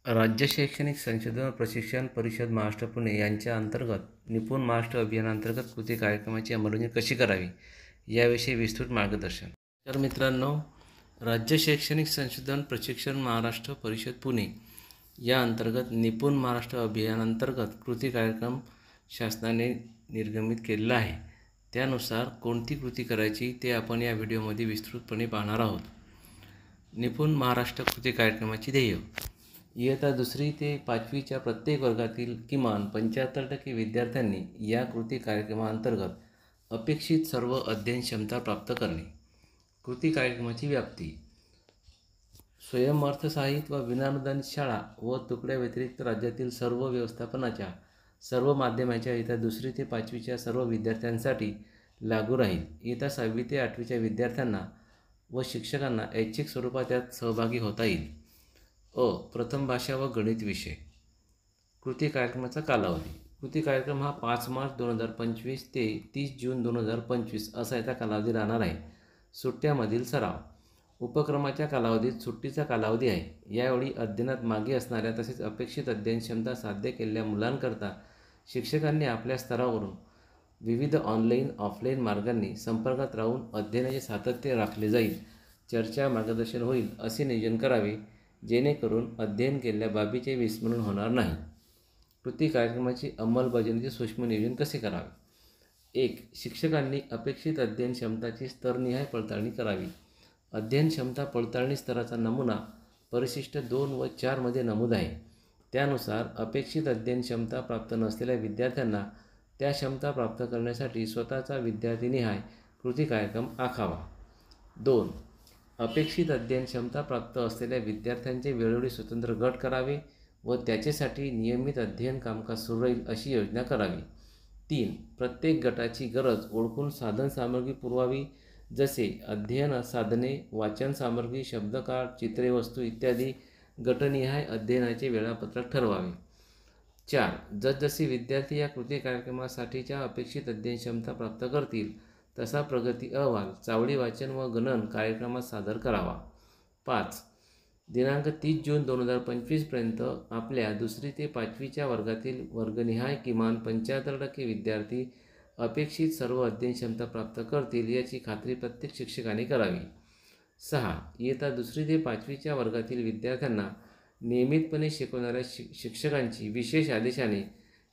राज्य शैक्षणिक संशोधन व प्रशिक्षण परिषद महाराष्ट्र पुणे यांच्या अंतर्गत निपुण महाराष्ट्र अभियानांतर्गत कृती कार्यक्रमाची अंमलबजावणी कशी करावी याविषयी विस्तृत मार्गदर्शन. तर मित्रांनो, राज्य शैक्षणिक संशोधन प्रशिक्षण महाराष्ट्र परिषद पुणे या अंतर्गत निपुण महाराष्ट्र अभियानांतर्गत कृती कार्यक्रम शासनाने निर्गमित केलेला आहे. त्यानुसार कोणती कृती करायची ते आपण या व्हिडिओमध्ये विस्तृतपणे पाहणार आहोत. निपुण महाराष्ट्र कृती कार्यक्रमाची ध्येय: इयत्ता 2री ते 5वीच्या प्रत्येक वर्गातील किमान 75% विद्यार्थ्यांनी या कृती कार्यक्रमाअंतर्गत अपेक्षित सर्व अध्ययन क्षमता प्राप्त करणे. कृती कार्यक्रमाची व्याप्ती: स्वयंअर्थसहाय्यित व विनाअनुदानित शाळा व तुकड्या व्यतिरिक्त राज्यातील सर्व व्यवस्थापनाच्या सर्व माध्यमांच्या इयत्ता 2री ते 5वीच्या सर्व विद्यार्थ्यांसाठी लागू राहील. इयत्ता 6वी ते 8वीच्या विद्यार्थ्यांना व शिक्षकांना ऐच्छिक स्वरूपात यात सहभागी होता येईल. प्रथम भाषा व गणित विषय. कृती कार्यक्रमाचा कालावधी: कृती कार्यक्रम हा 5 मार्च 2025 ते 30 जून 2025 असा याचा कालावधी राहणार आहे. सुट्ट्यामधील सराव: उपक्रमाच्या कालावधीत सुट्टीचा कालावधी आहे. यावेळी अध्ययनात मागे असणाऱ्या तसेच अपेक्षित अध्ययन क्षमता साध्य केलेल्या मुलांकरता शिक्षकांनी आपल्या स्तरावरून विविध ऑनलाईन ऑफलाईन मार्गांनी संपर्कात राहून अध्ययनाचे सातत्य राखले जाईल. चर्चा मार्गदर्शन होईल असे नियोजन करावे जेणेकरून अध्ययन केलेल्या बाबीचे विस्मरण होणार नाही. कृती कार्यक्रमाची अंमलबजावणीचे सूक्ष्म नियोजन कसे करावे? 1. शिक्षकांनी अपेक्षित अध्ययन क्षमताची स्तरनिहाय पडताळणी करावी. अध्ययन क्षमता पडताळणी स्तराचा नमुना परिशिष्ट 2 व 4 मध्ये नमूद आहे. त्यानुसार अपेक्षित अध्ययन क्षमता प्राप्त नसलेल्या विद्यार्थ्यांना त्या क्षमता प्राप्त करण्यासाठी स्वतःचा विद्यार्थीनिहाय कृती कार्यक्रम आखावा. 2. अपेक्षित अध्ययन क्षमता प्राप्त असलेल्या विद्यार्थ्यांचे वेळोवेळी स्वतंत्र गट करावे व त्याच्यासाठी नियमित अध्ययन कामकाज सुरू राहील अशी योजना करावी. 3. प्रत्येक गटाची गरज ओळखून साधन सामग्री पुरवावी, जसे अध्ययन साधने, वाचन सामग्री, शब्दकाळ, चित्रे, वस्तू इत्यादी. गटनिहाय अध्ययनाचे वेळापत्रक ठरवावे. 4. जसजसे विद्यार्थी या कृती कार्यक्रमासाठीच्या अपेक्षित अध्ययन क्षमता प्राप्त करतील तसा प्रगती अहवाल चावडी वाचन व गणन कार्यक्रमात सादर करावा. 5. दिनांक 30 जून 2025 पर्यंत आपल्या 2री ते 5वीच्या वर्गातील वर्गनिहाय किमान 75% विद्यार्थी अपेक्षित सर्व अध्ययन क्षमता प्राप्त करतील याची खात्री प्रत्येक शिक्षकाने करावी. 6. इयत्ता 2री ते 5वीच्या वर्गातील विद्यार्थ्यांना नियमितपणे शिकवणाऱ्या शिक्षकांची विशेष आदेशाने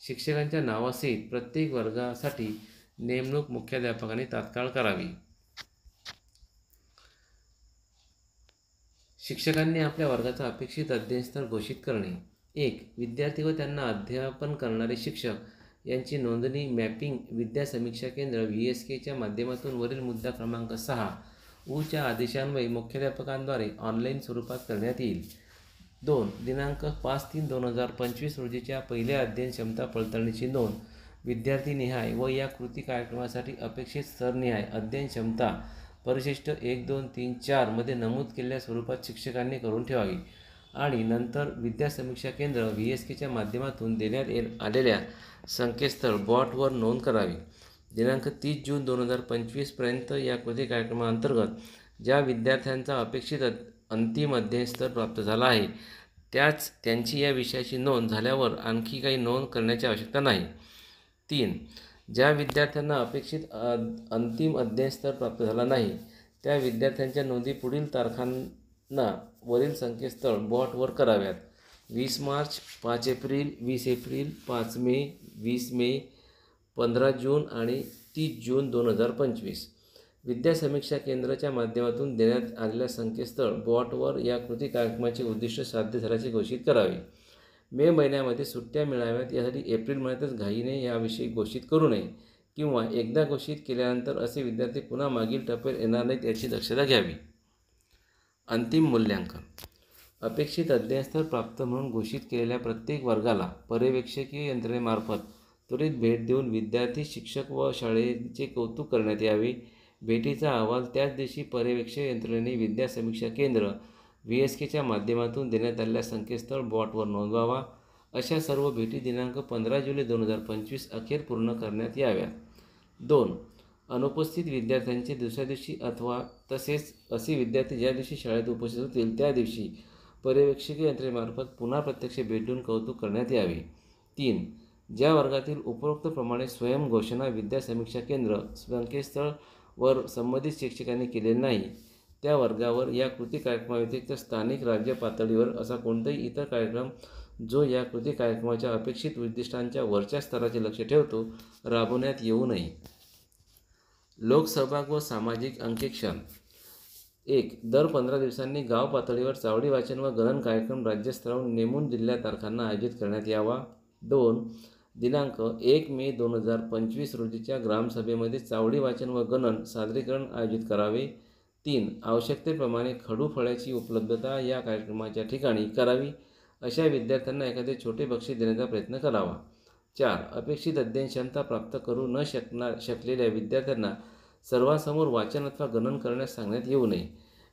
शिक्षकांच्या नावासहित प्रत्येक वर्गासाठी नेमणूक मुख्याध्यापकाने तात्काळ करावी. शिक्षकांनी आपल्या वर्गाचा अपेक्षित अध्ययन स्तर घोषित करणे. 1. विद्यार्थी व त्यांना अध्यापन करणारे शिक्षक यांची नोंदणी मॅपिंग विद्या समीक्षा केंद्र VSKच्या माध्यमातून वरील मुद्दा क्रमांक 6 च्या आदेशान्वये मुख्याध्यापकांद्वारे ऑनलाईन स्वरूपात करण्यात येईल. 2. दिनांक 5/3/2025 रोजीच्या पहिल्या अध्ययन क्षमता पडताळणीची नोंद विद्यार्थीनिहाय व या कृती कार्यक्रमासाठी अपेक्षित स्तरनिहाय अध्ययन क्षमता परिशिष्ट 1, 2, 3, 4 मध्ये नमूद केलेल्या स्वरूपात शिक्षकांनी करून ठेवावी आणि नंतर विद्या समीक्षा केंद्र VSKच्या माध्यमातून देण्यात आलेल्या संकेतस्थळ बॉटवर नोंद करावी. दिनांक 30 जून 2025 पर्यंत या कृती कार्यक्रमाअंतर्गत ज्या विद्यार्थ्यांचा अपेक्षित अंतिम अध्ययन स्तर प्राप्त झाला आहे त्यांची या विषयाची नोंद झाल्यावर आणखी काही नोंद करण्याची आवश्यकता नाही. 3. ज्या विद्यार्थ्यांना अपेक्षित अंतिम अध्ययन स्तर प्राप्त झाला नाही त्या विद्यार्थ्यांच्या नोंदी पुढील तारखांना वरील संकेतस्थळ बॉटवर कराव्यात. 20 मार्च, 5 एप्रिल, 20 एप्रिल, 5 मे, 20 मे, 15 जून आणि 30 जून 2025. विद्या समीक्षा केंद्राच्या माध्यमातून देण्यात आलेल्या संकेतस्थळ बॉटवर या कृती कार्यक्रमाचे उद्दिष्ट साध्य झाल्याचे घोषित करावे. मे महिन्यामध्ये सुट्ट्या मिळाव्यात यासाठी एप्रिल महिन्यातच घाईने याविषयी घोषित करू नये किंवा एकदा घोषित केल्यानंतर असे विद्यार्थी पुन्हा मागील टप्प्यात येणार नाहीत याची दक्षता घ्यावी. अंतिम मूल्यांकन: अपेक्षित अध्ययन स्तर प्राप्त म्हणून घोषित केलेल्या प्रत्येक वर्गाला पर्यवेक्षकीय यंत्रणेमार्फत त्वरित भेट देऊन विद्यार्थी, शिक्षक व शाळेचे कौतुक करण्यात यावे. भेटीचा अहवाल त्याच दिवशी पर्यवेक्षक यंत्रणेने विद्या समीक्षा केंद्र VSKच्या माध्यमातून देण्यात आलेल्या संकेतस्थळ बॉटवर नोंदवावा. अशा सर्व भेटी दिनांक 15 जुलै 2025 अखेर पूर्ण करण्यात याव्यात. 2. अनुपस्थित विद्यार्थ्यांचे दुसऱ्या दिवशी अथवा तसेच असे विद्यार्थी ज्या दिवशी शाळेत उपस्थित होतील त्या दिवशी पर्यवेक्षकीय यंत्रणेमार्फत पुन्हा प्रत्यक्ष भेट देऊन कौतुक करण्यात यावे. 3. ज्या वर्गातील उपरोक्तप्रमाणे स्वयंघोषणा विद्यासमीक्षा केंद्र संकेतस्थळ वर संबंधित शिक्षकांनी केलेले नाही, त्या वर्गावर या कृती कार्यक्रमाव्यतिरिक्त स्थानिक राज्य पातळीवर असा कोणताही इतर कार्यक्रम जो या कृती कार्यक्रमाच्या अपेक्षित उद्दिष्टांच्या वरच्या स्तराचे लक्ष ठेवतो राबवण्यात येऊ नये. लोकसहभाग व सामाजिक अंकेक्षण. 1. दर 15 दिवसांनी गाव पातळीवर चावडी वाचन व गणन कार्यक्रम राज्यस्तरावर नेमून दिलेल्या तारखांना आयोजित करण्यात यावा. 2. दिनांक 1 मे 2025 रोजीच्या ग्रामसभेमध्ये चावडी वाचन व गणन सादरीकरण आयोजित करावे. 3. आवश्यकतेप्रमाणे खडू फळ्याची उपलब्धता या कार्यक्रमाच्या ठिकाणी करावी. अशा विद्यार्थ्यांना एखादे छोटे बक्षीस देण्याचा प्रयत्न करावा. 4. अपेक्षित अध्ययन क्षमता प्राप्त करू न शकलेल्या विद्यार्थ्यांना सर्वांसमोर वाचन अथवा गणन करण्यास सांगण्यात येऊ नये.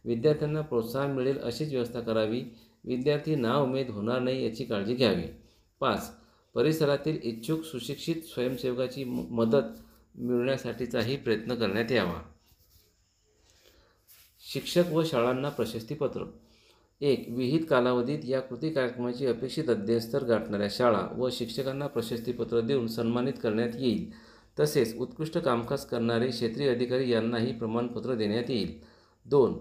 विद्यार्थ्यांना प्रोत्साहन मिळेल अशीच व्यवस्था करावी. विद्यार्थी नाउमेद होणार नाही याची काळजी घ्यावी. 5. परिसरातील इच्छुक सुशिक्षित स्वयंसेवकाची मदत मिळवण्यासाठीचाही प्रयत्न करण्यात यावा. शिक्षक व शाळांना प्रशस्तीपत्र. 1. विहित कालावधीत या कृती कार्यक्रमाची अपेक्षित अध्ययनस्तर गाठणाऱ्या शाळा व शिक्षकांना प्रशस्तीपत्र देऊन सन्मानित करण्यात येईल. तसेच उत्कृष्ट कामकाज करणारे क्षेत्रीय अधिकारी यांनाही प्रमाणपत्र देण्यात येईल. 2.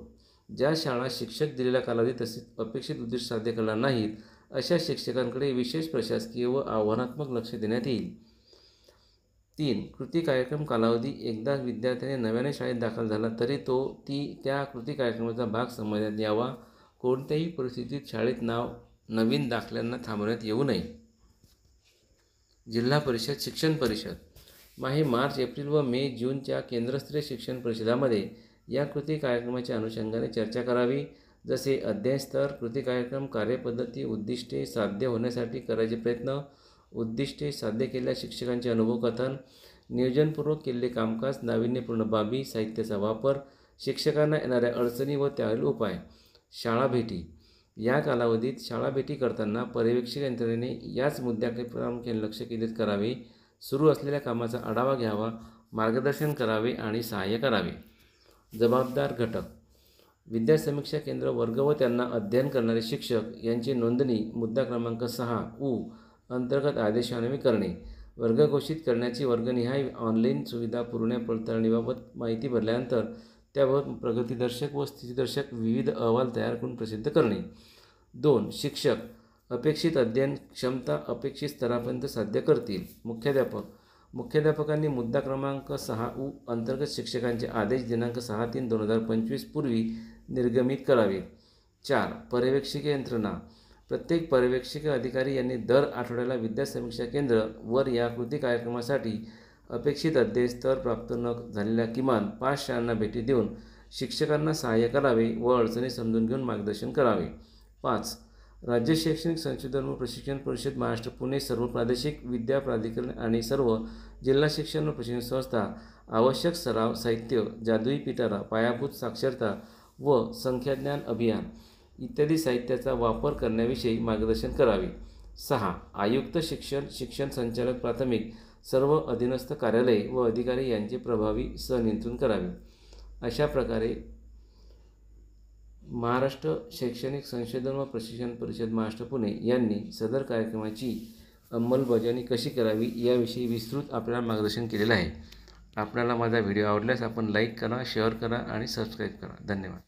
ज्या शाळा शिक्षक दिलेल्या कालावधीत तसेच अपेक्षित उद्दिष्ट साध्य करणार नाहीत अशा शिक्षकांकडे विशेष प्रशासकीय व आव्हानात्मक लक्ष देण्यात येईल. 3. कृती कार्यक्रम कालावधी एकदा विद्यार्थ्याने नव्याने शाळेत दाखल झाला तरी त्या कृती कार्यक्रमाचा भाग समजण्यात यावा. कोणत्याही परिस्थितीत शाळेत नवीन दाखल्यांना थांबवण्यात येऊ नये. जिल्हा परिषद शिक्षण परिषद. मार्च, एप्रिल व मे, जूनच्या केंद्रस्तरीय शिक्षण परिषदामध्ये या कृती कार्यक्रमाच्या अनुषंगाने चर्चा करावी. जसे अध्ययन स्तर, कृती कार्यक्रम, कार्यपद्धती, उद्दिष्टे साध्य होण्यासाठी करायचे प्रयत्न, उद्दिष्टे साध्य केलेल्या शिक्षकांचे अनुभव कथन, नियोजनपूर्वक केलेले कामकाज, नाविन्यपूर्ण बाबी, साहित्याचा वापर, शिक्षकांना येणाऱ्या अडचणी व त्यावरील उपाय. शाळा भेटी. या कालावधीत शाळा भेटी करताना पर्यवेक्षक यंत्रणेने याच मुद्द्याकडे प्रामुख्याने लक्ष केंद्रित करावे. सुरू असलेल्या कामाचा आढावा घ्यावा, मार्गदर्शन करावे आणि सहाय्य करावे. जबाबदार घटक. विद्यासमीक्षा केंद्र, वर्ग व त्यांना अध्ययन करणारे शिक्षक यांची नोंदणी मुद्दा क्रमांक 6 अंतर्गत आदेशान्वये करणे. वर्ग घोषित करण्याची वर्गनिहाय ऑनलाईन सुविधा पुरवण्या पडताळणीबाबत माहिती भरल्यानंतर त्याबाबत प्रगतीदर्शक व स्थितीदर्शक विविध अहवाल तयार करून प्रसिद्ध करणे. 2. शिक्षक अपेक्षित अध्ययन क्षमता अपेक्षित स्तरापर्यंत साध्य करतील. मुख्याध्यापकांनी मुद्दा क्रमांक 6 अंतर्गत शिक्षकांचे आदेश दिनांक 6/3/2025 पूर्वी निर्गमित करावेत. 4. पर्यवेक्षकीय यंत्रणा. प्रत्येक पर्यवेक्षक अधिकारी यांनी दर आठवड्याला विद्यासमीक्षा केंद्र वर या कृती कार्यक्रमासाठी अपेक्षित अध्ययन स्तर प्राप्त न झालेल्या किमान 5 शाळांना भेटी देऊन शिक्षकांना सहाय्य करावे व अडचणी समजून घेऊन मार्गदर्शन करावे. 5. राज्य शैक्षणिक संशोधन व प्रशिक्षण परिषद महाराष्ट्र पुणे, सर्व प्रादेशिक विद्या प्राधिकरण आणि सर्व जिल्हा शिक्षण व प्रशिक्षण संस्था आवश्यक सराव साहित्य, जादुई पिटारा, पायाभूत साक्षरता व संख्याज्ञान अभियान इत्यादी साहित्याचा वापर करण्याविषयी मार्गदर्शन करावे. 6. आयुक्त शिक्षण संचालक प्राथमिक सर्व अधीनस्थ कार्यालये व अधिकारी यांचे प्रभावी सहनियंत्रण करावे. अशा प्रकारे महाराष्ट्र शैक्षणिक संशोधन व प्रशिक्षण परिषद महाराष्ट्र पुणे यांनी सदर कार्यक्रमाची अंमलबजावणी कशी करावी याविषयी विस्तृत आपल्याला मार्गदर्शन केलेलं आहे. आपल्याला माझा व्हिडिओ आवडल्यास आपण लाईक करा, शेअर करा आणि सबस्क्राईब करा. धन्यवाद.